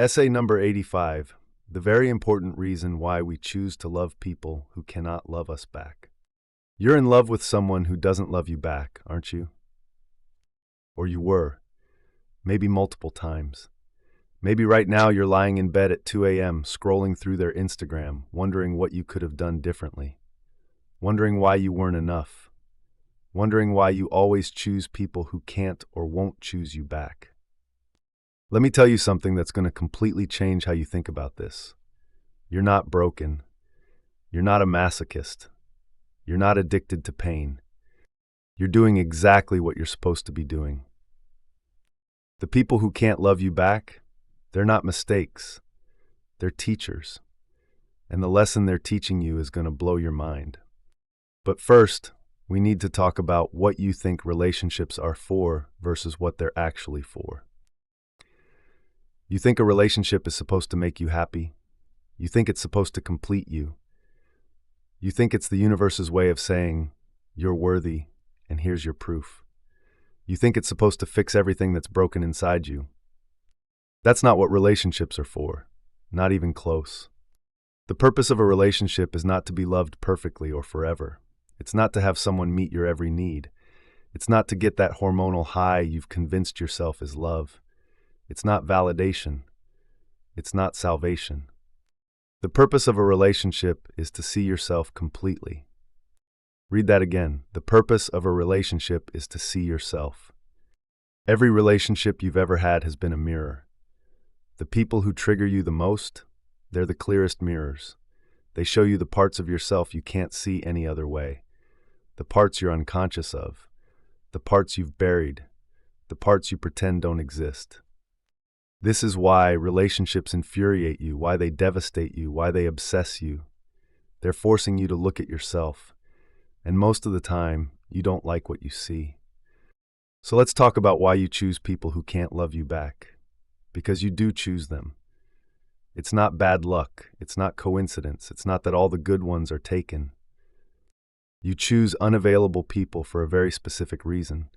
Essay number 85. The very important reason why we choose to love people who cannot love us back. You're in love with someone who doesn't love you back, aren't you? Or you were. Maybe multiple times. Maybe right now you're lying in bed at 2 a.m. scrolling through their Instagram, wondering what you could have done differently. Wondering why you weren't enough. Wondering why you always choose people who can't or won't choose you back. Let me tell you something that's going to completely change how you think about this. You're not broken. You're not a masochist. You're not addicted to pain. You're doing exactly what you're supposed to be doing. The people who can't love you back, they're not mistakes. They're teachers. And the lesson they're teaching you is going to blow your mind. But first, we need to talk about what you think relationships are for versus what they're actually for. You think a relationship is supposed to make you happy. You think it's supposed to complete you. You think it's the universe's way of saying, you're worthy, and here's your proof. You think it's supposed to fix everything that's broken inside you. That's not what relationships are for, not even close. The purpose of a relationship is not to be loved perfectly or forever. It's not to have someone meet your every need. It's not to get that hormonal high you've convinced yourself is love. It's not validation. It's not salvation. The purpose of a relationship is to see yourself completely. Read that again. The purpose of a relationship is to see yourself. Every relationship you've ever had has been a mirror. The people who trigger you the most, they're the clearest mirrors. They show you the parts of yourself you can't see any other way. The parts you're unconscious of. The parts you've buried. The parts you pretend don't exist. This is why relationships infuriate you, why they devastate you, why they obsess you. They're forcing you to look at yourself. And most of the time, you don't like what you see. So let's talk about why you choose people who can't love you back. Because you do choose them. It's not bad luck. It's not coincidence. It's not that all the good ones are taken. You choose unavailable people for a very specific reason.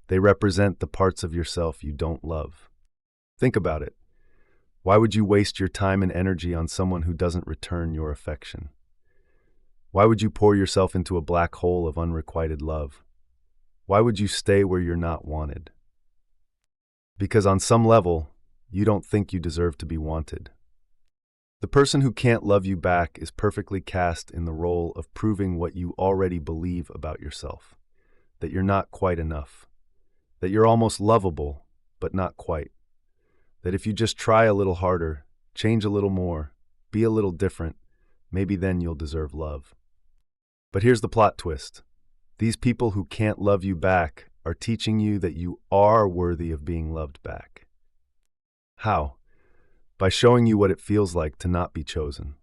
They represent the parts of yourself you don't love. Think about it. Why would you waste your time and energy on someone who doesn't return your affection? Why would you pour yourself into a black hole of unrequited love? Why would you stay where you're not wanted? Because on some level, you don't think you deserve to be wanted. The person who can't love you back is perfectly cast in the role of proving what you already believe about yourself. That you're not quite enough. That you're almost lovable, but not quite. That if you just try a little harder, change a little more, be a little different, maybe then you'll deserve love. But here's the plot twist. These people who can't love you back are teaching you that you are worthy of being loved back. How? By showing you what it feels like to not be chosen.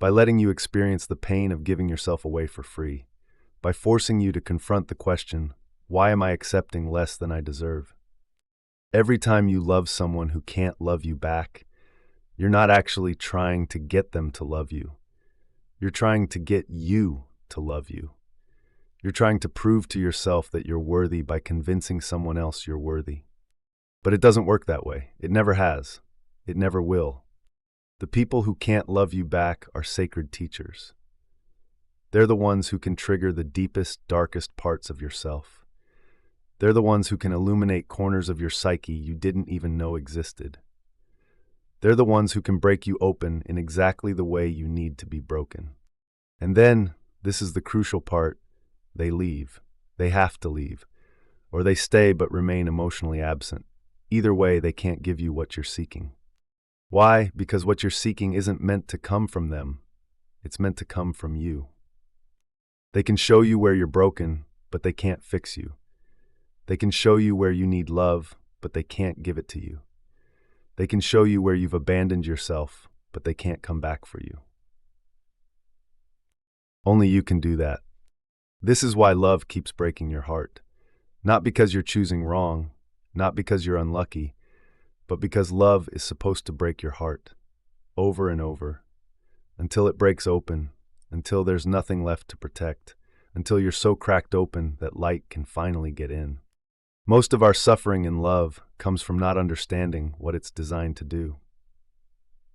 By letting you experience the pain of giving yourself away for free. By forcing you to confront the question, why am I accepting less than I deserve? Every time you love someone who can't love you back, you're not actually trying to get them to love you. You're trying to get you to love you. You're trying to prove to yourself that you're worthy by convincing someone else you're worthy. But it doesn't work that way. It never has. It never will. The people who can't love you back are sacred teachers. They're the ones who can trigger the deepest, darkest parts of yourself. They're the ones who can illuminate corners of your psyche you didn't even know existed. They're the ones who can break you open in exactly the way you need to be broken. And then, this is the crucial part, they leave. They have to leave. Or they stay but remain emotionally absent. Either way, they can't give you what you're seeking. Why? Because what you're seeking isn't meant to come from them. It's meant to come from you. They can show you where you're broken, but they can't fix you. They can show you where you need love, but they can't give it to you. They can show you where you've abandoned yourself, but they can't come back for you. Only you can do that. This is why love keeps breaking your heart. Not because you're choosing wrong, not because you're unlucky, but because love is supposed to break your heart, over and over, until it breaks open, until there's nothing left to protect, until you're so cracked open that light can finally get in. Most of our suffering in love comes from not understanding what it's designed to do.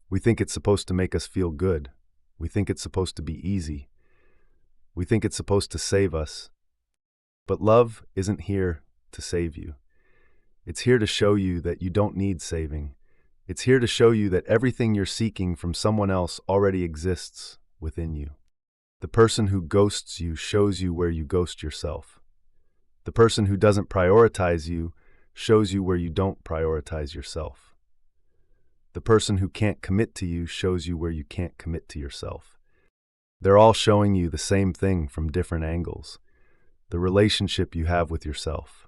We think it's supposed to make us feel good. We think it's supposed to be easy. We think it's supposed to save us. But love isn't here to save you. It's here to show you that you don't need saving. It's here to show you that everything you're seeking from someone else already exists within you. The person who ghosts you shows you where you ghost yourself. The person who doesn't prioritize you shows you where you don't prioritize yourself. The person who can't commit to you shows you where you can't commit to yourself. They're all showing you the same thing from different angles, the relationship you have with yourself.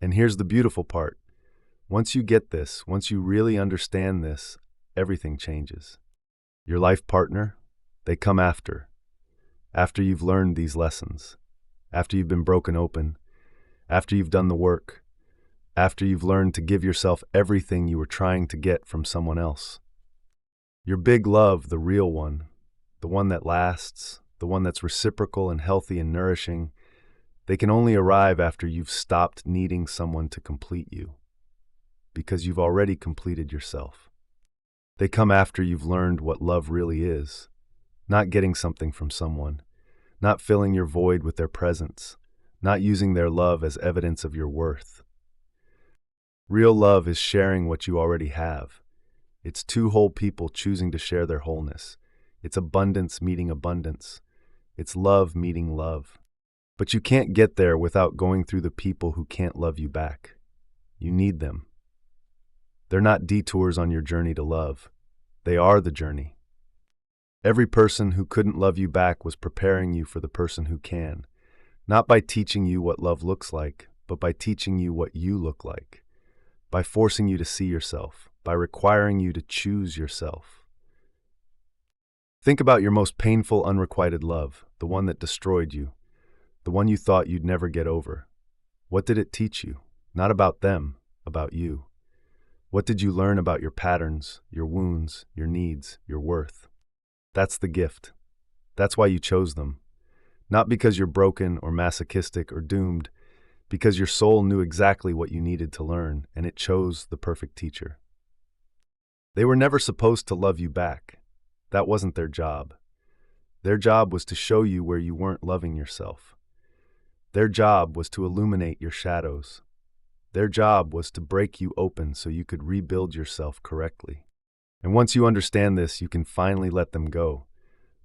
And here's the beautiful part. Once you get this, once you really understand this, everything changes. Your life partner, they come after you've learned these lessons, after you've been broken open, after you've done the work, after you've learned to give yourself everything you were trying to get from someone else. Your big love, the real one, the one that lasts, the one that's reciprocal and healthy and nourishing, they can only arrive after you've stopped needing someone to complete you, because you've already completed yourself. They come after you've learned what love really is, not getting something from someone, not filling your void with their presence, not using their love as evidence of your worth. Real love is sharing what you already have. It's two whole people choosing to share their wholeness. It's abundance meeting abundance. It's love meeting love. But you can't get there without going through the people who can't love you back. You need them. They're not detours on your journey to love. They are the journey. Every person who couldn't love you back was preparing you for the person who can, not by teaching you what love looks like, but by teaching you what you look like, by forcing you to see yourself, by requiring you to choose yourself. Think about your most painful unrequited love, the one that destroyed you, the one you thought you'd never get over. What did it teach you? Not about them, about you. What did you learn about your patterns, your wounds, your needs, your worth? That's the gift. That's why you chose them. Not because you're broken or masochistic or doomed, because your soul knew exactly what you needed to learn, and it chose the perfect teacher. They were never supposed to love you back. That wasn't their job. Their job was to show you where you weren't loving yourself. Their job was to illuminate your shadows. Their job was to break you open so you could rebuild yourself correctly. And once you understand this, you can finally let them go,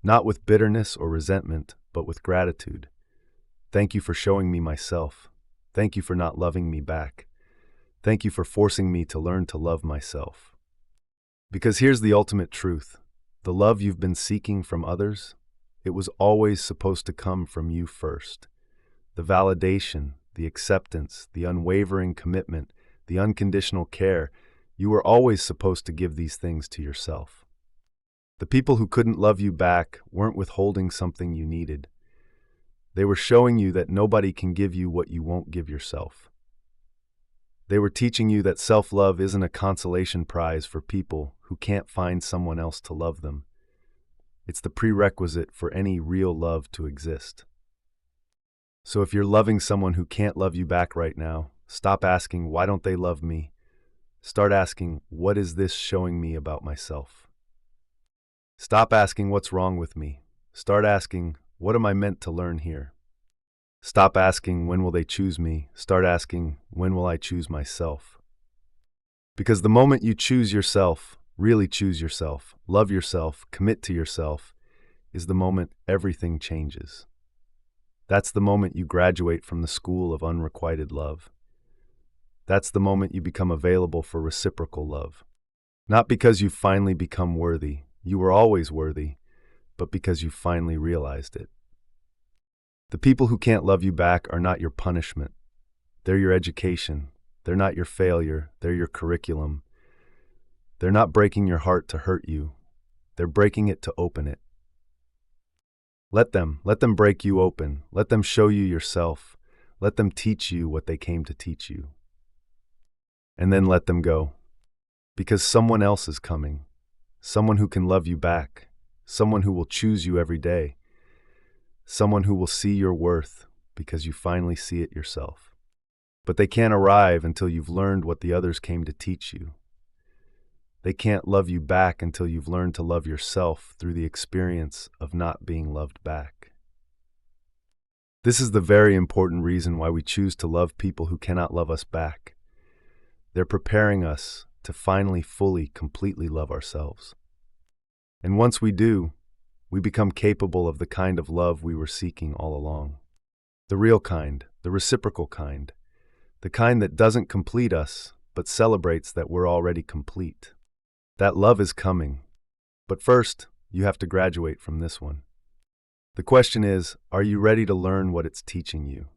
not with bitterness or resentment, but with gratitude. Thank you for showing me myself. Thank you for not loving me back. Thank you for forcing me to learn to love myself. Because here's the ultimate truth. The love you've been seeking from others, it was always supposed to come from you first. The validation, the acceptance, the unwavering commitment, the unconditional care, you were always supposed to give these things to yourself. The people who couldn't love you back weren't withholding something you needed. They were showing you that nobody can give you what you won't give yourself. They were teaching you that self-love isn't a consolation prize for people who can't find someone else to love them. It's the prerequisite for any real love to exist. So if you're loving someone who can't love you back right now, stop asking, why don't they love me? Start asking, what is this showing me about myself? Stop asking, what's wrong with me? Start asking, what am I meant to learn here? Stop asking, when will they choose me? Start asking, when will I choose myself? Because the moment you choose yourself, really choose yourself, love yourself, commit to yourself, is the moment everything changes. That's the moment you graduate from the school of unrequited love. That's the moment you become available for reciprocal love. Not because you've finally become worthy, you were always worthy, but because you finally realized it. The people who can't love you back are not your punishment. They're your education. They're not your failure. They're your curriculum. They're not breaking your heart to hurt you. They're breaking it to open it. Let them break you open. Let them show you yourself. Let them teach you what they came to teach you. And then let them go. Because someone else is coming. Someone who can love you back. Someone who will choose you every day. Someone who will see your worth because you finally see it yourself. But they can't arrive until you've learned what the others came to teach you. They can't love you back until you've learned to love yourself through the experience of not being loved back. This is the very important reason why we choose to love people who cannot love us back. They're preparing us to finally, fully, completely love ourselves. And once we do, we become capable of the kind of love we were seeking all along. The real kind, the reciprocal kind, the kind that doesn't complete us, but celebrates that we're already complete. That love is coming. But first, you have to graduate from this one. The question is, are you ready to learn what it's teaching you?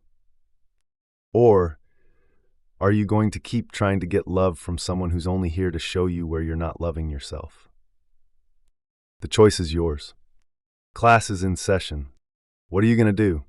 Or are you going to keep trying to get love from someone who's only here to show you where you're not loving yourself? The choice is yours. Class is in session. What are you going to do?